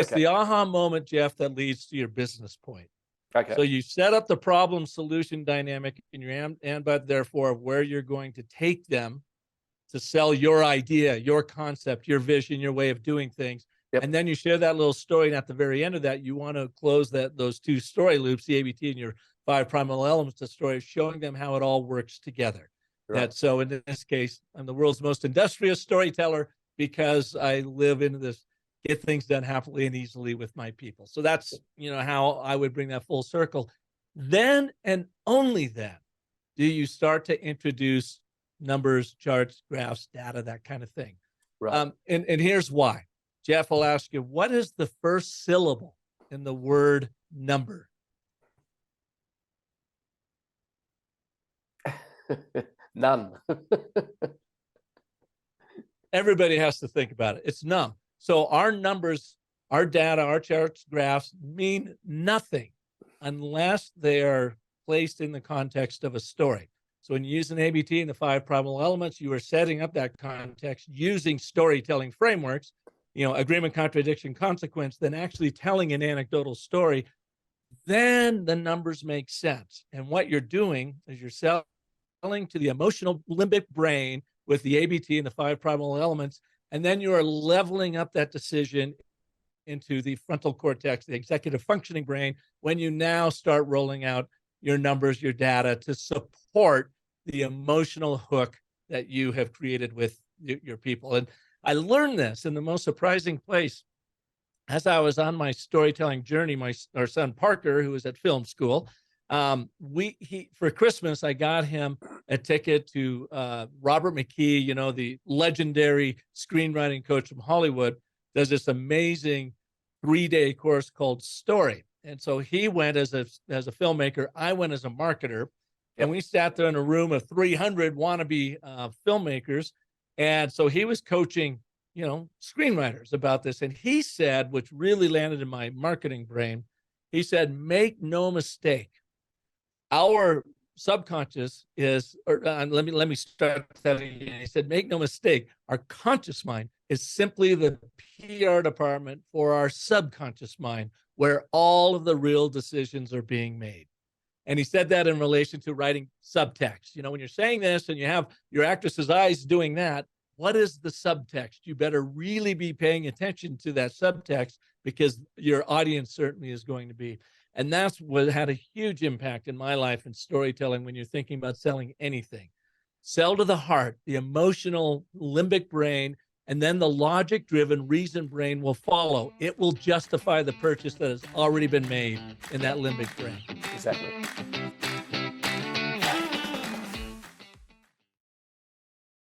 It's the aha moment, Jeff, that leads to your business point. Okay. So you set up the problem solution dynamic in your and but therefore where you're going to take them to sell your idea, your concept, your vision, your way of doing things. Yep. And then you share that little story. And at the very end of that, you want to close those two story loops, the ABT and your 5 primal elements of story, showing them how it all works together. Right. So in this case, I'm the world's most industrious storyteller because I live into this, get things done happily and easily with my people. So that's, how I would bring that full circle. Then, and only then, do you start to introduce numbers, charts, graphs, data, that kind of thing. Right. And here's why. Jeff, I'll ask you, what is the first syllable in the word number? None. Everybody has to think about it. It's num. So our numbers, our data, our charts, graphs mean nothing unless they are placed in the context of a story. So when you use an ABT and the 5 primal elements, you are setting up that context using storytelling frameworks, agreement, contradiction, consequence, then actually telling an anecdotal story. Then the numbers make sense. And what you're doing is you're selling to the emotional limbic brain with the ABT and the 5 primal elements, and then you are leveling up that decision into the frontal cortex, the executive functioning brain, when you now start rolling out your numbers, your data to support the emotional hook that you have created with your people. And I learned this in the most surprising place. As I was on my storytelling journey, our son Parker, who was at film school, for Christmas, I got him a ticket to Robert McKee, the legendary screenwriting coach from Hollywood, does this amazing 3-day course called Story. And so he went as a filmmaker, I went as a marketer, and we sat there in a room of 300 wannabe filmmakers. And so he was coaching, screenwriters about this. And he said, which really landed in my marketing brain, he said, make no mistake, our subconscious is, let me start that again. He said, make no mistake, our conscious mind is simply the PR department for our subconscious mind, where all of the real decisions are being made. And he said that in relation to writing subtext. When you're saying this and you have your actress's eyes doing that, what is the subtext? You better really be paying attention to that subtext because your audience certainly is going to be. And that's what had a huge impact in my life in storytelling when you're thinking about selling anything. Sell to the heart, the emotional limbic brain, and then the logic-driven reason brain will follow. It will justify the purchase that has already been made in that limbic brain. Exactly.